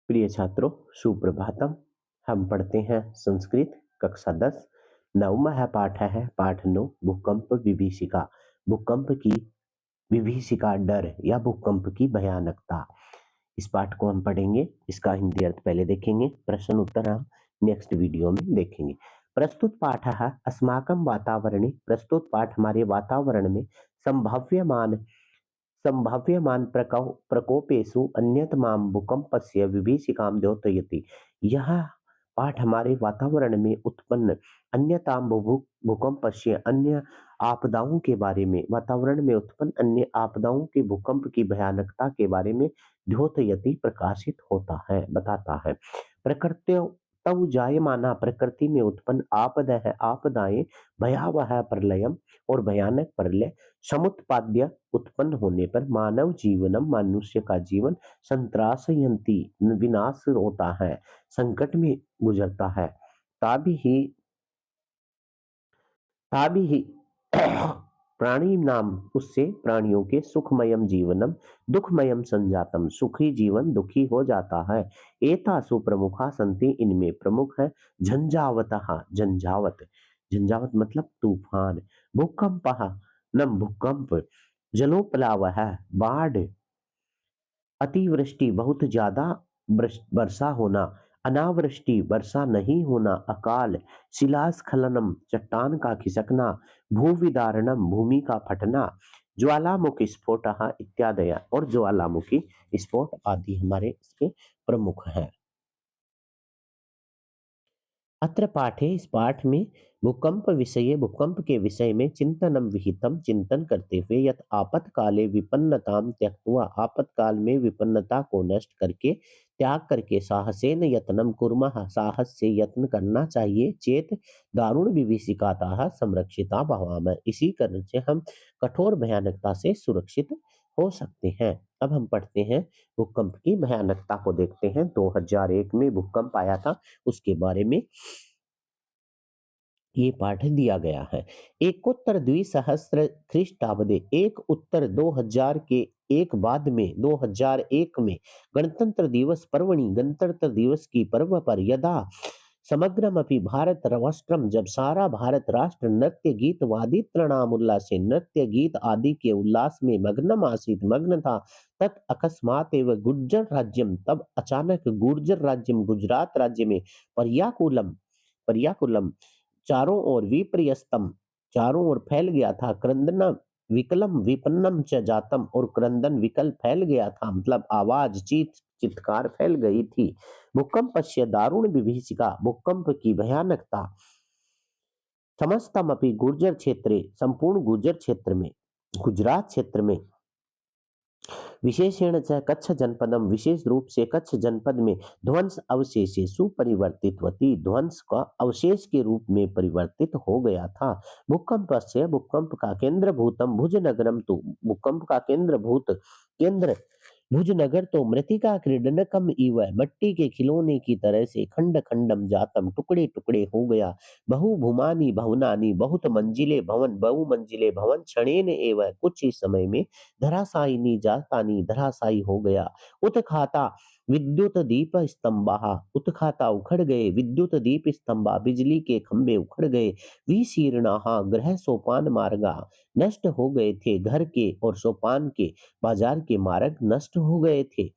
प्रिय छात्रों, सुप्रभातम। हम पढ़ते हैं संस्कृत कक्षा 10। नवमा है पाठ है पाठ 9 भूकंप विभीषिका। भूकंप की विभीषिका, डर या भूकंप की भयानकता। इस पाठ को हम पढ़ेंगे। इसका हिंदी अर्थ पहले देखेंगे, प्रश्न उत्तर हम नेक्स्ट वीडियो में देखेंगे। प्रस्तुत पाठ है अस्माकं वातावरणे। प्रस्तुत पाठ हमारे वातावरण में संभाव्यमान प्रकोपेषु अन्यतमां भूकंपस्य विभीषिकां द्योतयति। यह पाठ हमारे वातावरण में उत्पन्न अन्यताम भूकंपस्य, अन्य आपदाओं के बारे में, वातावरण में उत्पन्न अन्य आपदाओं के भूकंप की भयानकता के बारे में द्योतयति प्रकाशित होता है, बताता है। प्रकृत्यो तव जायमाना, प्रकृति में उत्पन्न आपदाएं भयावह प्रलयम और भयानक प्रलय समुत्पाद्य उत्पन्न होने पर मानव जीवनम, मनुष्य का जीवन संत्रासयन्ति विनाश होता है, संकट में गुजरता है। ताभी ही प्राणी नाम, उससे प्राणियों के सुखमयम जीवनम दुखमयम संजातम, सुखी जीवन दुखी हो जाता है। एतासु प्रमुखा संति, इनमें प्रमुख है झंझावतः, झंझावत, झंझावत मतलब तूफान। भूकंपः नम, भूकंप। जलोप्लावः, बाढ़। अतिवृष्टि, बहुत ज्यादा वर्षा होना। अनावृष्टि, वर्षा नहीं होना। अकाल। शिलास्खलनम, चट्टान का खिसकना। भूविदारणम, भूमि का फटना। ज्वालामुखी स्फोटः इत्यादि, और ज्वालामुखी स्फोट आदि हमारे इसके प्रमुख हैं। अत्र पाठे, इस पाठ में भूकंप विषये, भूकंप के विषय में चिंतनम विहितम, चिंतन करते हुए यत आपत्काले विपन्नताम त्यक्त्वा, आपातकाल में विपन्नता को नष्ट करके, त्याग करके, साहसेन यत्नम कुर्मः, साहस से यत्न करना चाहिए। चेत दारुण विभीषिकातः संरक्षिता भवामः, इसी कारण से हम कठोर भयानकता से सुरक्षित हो सकते हैं। अब हम पढ़ते हैं भूकंप की भयानकता को, देखते हैं। 2001 में भूकंप आया था, उसके बारे में ये पाठ दिया गया है। एकोत्तर द्विसहस्र ख्रीष्टाब्दे, एक उत्तर 2000 के एक बाद में, 2001 में गणतंत्र दिवस पर्वणि, गणतंत्र दिवस की पर्व पर, यदा समग्रमपि भारत राष्ट्रम, जब सारा भारत राष्ट्र नृत्य गीत वादित्रणाम उल्लासे, नृत्य गीत आदि के उल्लास में मग्नम आसीत, मग्न था। तत् अकस्मात एवं गुर्जर राज्यम, तब अचानक गुर्जर राज्यम, गुजरात राज्य में, पर्याकुलम, पर्याकुलम चारों ओर, विपर्यस्तम, चारों ओर फैल गया था। क्रंदन विकलम विपन्नम च जातम, और क्रंदन विकल फैल गया था, मतलब आवाज, चित्कार फैल गई थी। भूकंपस्य दारुण विभीषिका, भूकंप की भयानकता। समस्तम अपि गुर्जर क्षेत्रे, संपूर्ण गुर्जर क्षेत्र में, गुजरात क्षेत्र में, विशेषण च कच्छ जनपदम, विशेष रूप से कच्छ जनपद में, ध्वंस अवशेषेषु परिवर्तितवती, ध्वंस का अवशेष के रूप में परिवर्तित हो गया था। भूकंप से, भूकंप का केंद्र भूतम भुज नगरम, तो भूकंप का केंद्र भुजनगर तो मृतिका क्रीडनकम इव, मट्टी के खिलौने की तरह से, खंड खंडम जातम, टुकड़े टुकड़े हो गया। बहुभुमानी भवनानी, बहुत मंजिले भवन, बहुमंजिले भवन, क्षणेन एव, कुछ ही समय में, धराशायिनी जातानी, धराशायी हो गया। उत्खाता विद्युत दीप स्तंभा, उत्खाता उखड़ गए, विद्युत दीप स्तंभा, बिजली के खंभे उखड़ गए। विशीर्णाहा गृह सोपान मार्गा, नष्ट हो गए थे घर के और सोपान के, बाजार के मार्ग नष्ट हो गए थे।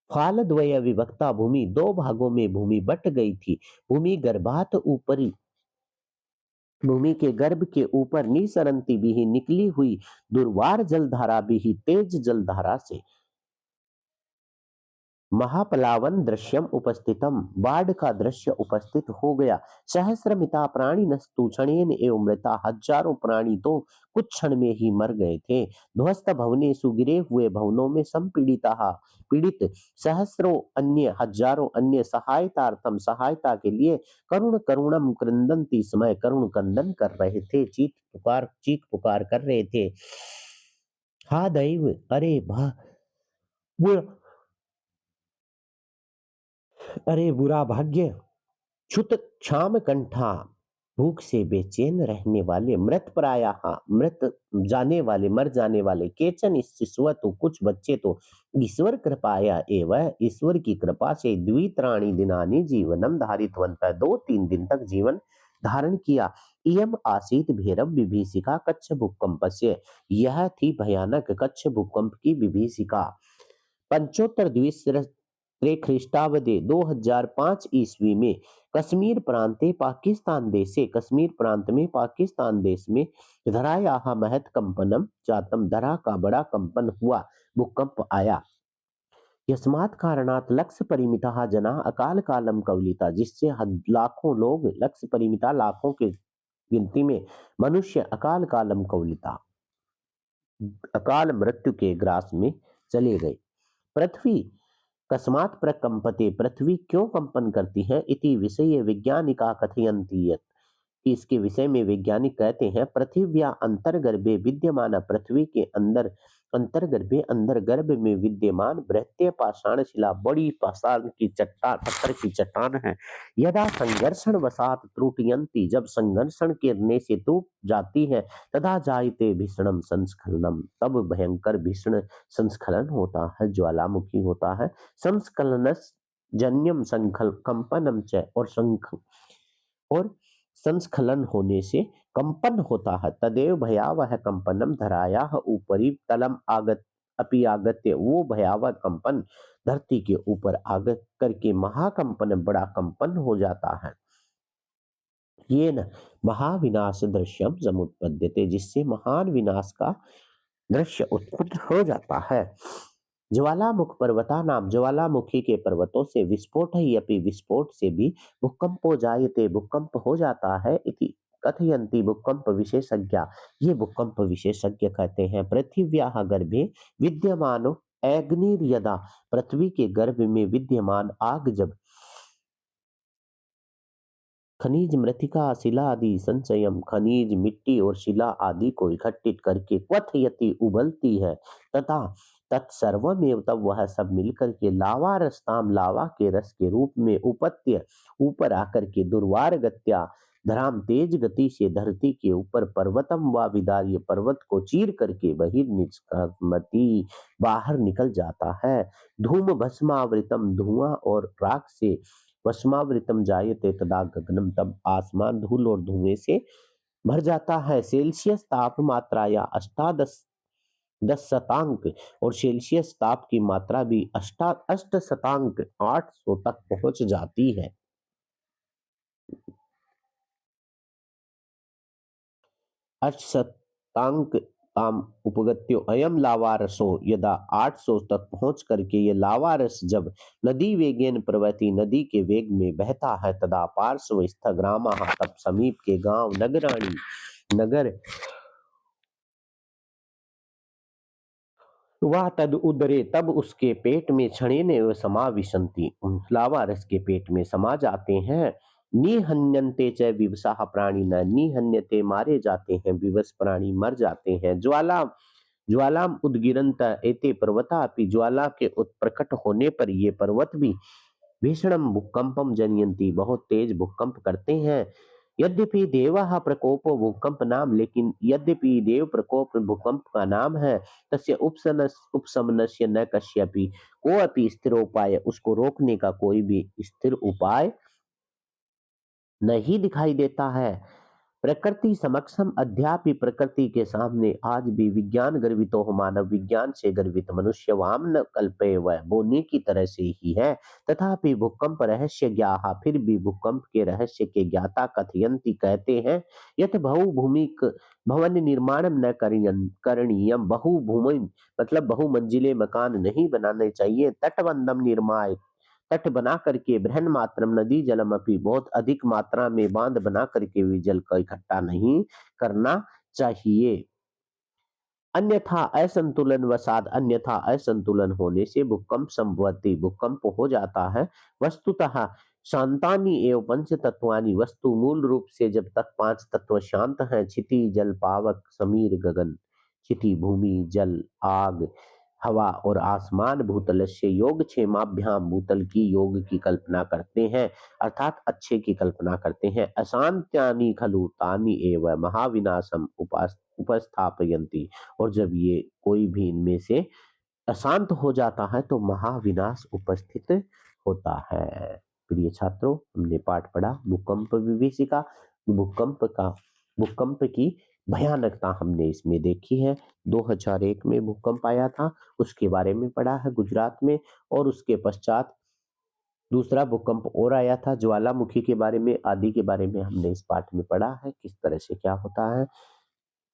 फालद्वय विभक्ता भूमि, दो भागों में भूमि बट गई थी। भूमि गर्भात ऊपरी, भूमि के गर्भ के ऊपर, निसरंती भी ही, निकली हुई दुर्वार जलधारा भी ही, तेज जलधारा से। महापलावन दृश्यम उपस्थितम, बाढ़ का दृश्य उपस्थित हो गया। सहस्रमिता प्राणी नस्तु क्षणेन एवं मृता, हजारों प्राणी तो कुछ क्षण में ही मर गए थे। ध्वस्त भवनेषु, गिरे हुए भवनों में, संपीड़िता पीड़ित, सहस्रों अन्य, हजारों अन्य, सहायतार्थम, सहायता के लिए, करुण करुणम क्रंदंती, समय करुण क्रंदन कर रहे थे, चीख पुकार कर रहे थे। हा दैव, अरे अरे बुरा भाग्य। क्षुत क्षाम कंठा, भूख से बेचैन रहने वाले मृत प्रायः मृत जाने वाले मर जाने वाले केचन शिशुव तो कुछ बच्चे तो ईश्वर कृपाया एवं ईश्वर की कृपा से द्वित्राणि दिनानि जीवनम धारितवन्तः 2-3 दिन तक जीवन धारण किया। इयम आसीत भैरव विभीषिका कच्छ भूकंपस्य, यह थी भयानक कच्छ भूकंप की विभीषिका। पंचोत्तर द्विसहस्रे ख्रीष्टाब्दे 2005 ईस्वी में कश्मीर प्रांते पाकिस्तान देशे कश्मीर प्रांत में पाकिस्तान देश में धरायाः महत् कंपनम जातम, धरा का बड़ा कंपन हुआ, भूकंप आया। यस्मात् कारणात् लक्ष्य परिमिताः जनाः अकाल कालम कवलिता, जिससे लाखों लोग लक्ष्य परिमिता लाखों के गिनती में मनुष्य अकाल कालम कवलिता अकाल मृत्यु के ग्रास में चले गए। पृथ्वी कस्मात् प्रकंपते, पृथ्वी क्यों कंपन करती है, इति विषये वैज्ञानिका कथयन्ति यत्, इसके विषय में वैज्ञानिक कहते हैं पृथिव्या अंतर्गर्भे विद्यमान, पृथ्वी के अंदर अंतर्गर्भे अंदर गर्भ में विद्यमान बृहत्य पाषाण शिला, बड़ी पाषाण की चट्टान पत्थर की चट्टान है। यदा संघर्षण वसात त्रुटियंती, जब संघर्षण गिरने से टूट जाती है, तदा जायते भीषणम संस्खलनम, तब भयंकर भीषण संस्खलन होता है, ज्वालामुखी होता है। संस्खलनस जन्यम संखल कंपनम च, और संस्खलन होने से कंपन होता है। तदेव भयावह कंपनम धरायाः ऊपरी तलम आगत अपि आगत्य, वो भयावह कंपन धरती के ऊपर आगत करके महाकंपन बड़ा कंपन हो जाता है। ये न महाविनाश दृश्यम समुत्पद्यते, जिससे महान विनाश का दृश्य उत्पन्न हो जाता है। ज्वालामुख पर्वता नाम, ज्वालामुखी के पर्वतों से विस्फोट ही अपनी, विस्फोट से भी भूकंपो जायते, भूकंप हो जाता है। इति कथयन्ति भूकंप विशेषज्ञ, ये भूकंप विशेषज्ञ कहते हैं। पृथिव्याः गर्भे विद्यमानो अग्निर्यदा, पृथ्वी के गर्भ में विद्यमान आग जब खनिज मृतिका शिला आदि संचयम, खनिज मिट्टी और शिला आदि को इकट्ठित करके क्वथयति उबलती है, तथा तत्सर्वमेव, तब वह सब मिलकर के लावा रसताम, लावा के रस के रूप में उपत्य, ऊपर आकर के दुर्वार गत्या धराम, तेज गति से धरती के ऊपर पर्वतम व विदार्य, पर्वत को चीर करके बहिर्निष्कामति, बाहर निकल जाता है। धूम भस्मावृतम, धुआं और राख से भस्मावृतम जायते, तदा गगनम, तब आसमान धूल और धुएं से भर जाता है। सेल्सियस तापमात्रा या अष्टादश 10 शतांक, और सेल्सियस ताप की मात्रा भी अष्ट शतांक 800 तक पहुंच जाती है। अष्ट शतांक ताम उपगत्यो अयम लावारसो, यदा 800 तक पहुंच करके ये लावारस जब नदी वेगेन प्रवति, नदी के वेग में बहता है, तदा पार्श्वस्थ ग्रामा, तब समीप के गांव नगराणी नगर वह तद उदरे, तब उसके पेट में क्षणेन एव समाविशन्ति, लावा रस के पेट में समा जाते हैं। निहन्यन्ते च विवशाः प्राणी, न निहन्यते, मारे जाते हैं, विवश प्राणी मर जाते हैं। ज्वालाम उद्गिरन्त एते पर्वता अपि, ज्वाला के उत्प्रकट होने पर ये पर्वत भी भीषणम भूकंपम जनयन्ति, बहुत तेज भूकंप करते हैं। यद्यपि देवः प्रकोपो भूकंप नाम, लेकिन यद्यपि देव प्रकोप भूकंप का नाम है, तस्य उपशमनस्य न कस्यापि, को अपि स्थिर उपाय, उसको रोकने का कोई भी स्थिर उपाय नहीं दिखाई देता है। प्रकृति समक्षम, अध्यापि प्रकृति के सामने आज भी विज्ञान गर्वितो हो, मानव विज्ञान से गर्वित मनुष्य वामन कल्पे, वह बोने की तरह से ही है। तथापि भूकंप रहस्य ज्ञाहा, फिर भी भूकंप के रहस्य के ज्ञाता कथयंती कहते हैं, यथ बहुभूमिक भवन निर्माण न करणीयम, बहुभूमि मतलब बहुमंजिले मकान नहीं बनाने चाहिए। तटबंधम निर्माय, तट बना करके बृहन मात्रम नदी जलम अपी, बहुत अधिक मात्रा में बांध बना करके भी जल का इकट्ठा नहीं करना चाहिए। अन्यथा असंतुलन वसाद, अन्यथा असंतुलन होने से भूकंप संभवती, भूकंप हो जाता है। वस्तुतः शांतानि एवं पंच तत्वानि, वस्तु मूल रूप से जब तक 5 तत्व शांत हैं, क्षिति जल पावक समीर गगन, क्षिति भूमि जल आग हवा और आसमान भूतलस्य योगक्षेमाभ्याम, भूतल की योग की कल्पना करते हैं, अर्थात अच्छे की कल्पना करते हैं। अशांत्यानि खलु तानि एव महाविनाशम उपस्थापयन्ति, और जब ये कोई भी इनमें से अशांत हो जाता है तो महाविनाश उपस्थित होता है। प्रिय छात्रों, हमने पाठ पढ़ा भूकंप विभीषिका। भूकंप का भूकंप की भयानकता हमने इसमें देखी है। 2001 में भूकंप आया था, उसके बारे में पढ़ा है गुजरात में, और उसके पश्चात दूसरा भूकंप और आया था ज्वालामुखी के बारे में, आदि के बारे में हमने इस पाठ में पढ़ा है किस तरह से क्या होता है।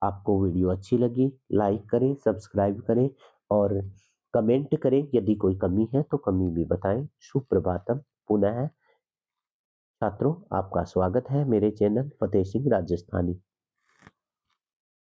आपको वीडियो अच्छी लगी, लाइक करें, सब्सक्राइब करें और कमेंट करें। यदि कोई कमी है तो कमी भी बताएं। सुप्रभातम। पुनः छात्रों, आपका स्वागत है मेरे चैनल फतेह सिंह राजस्थानी।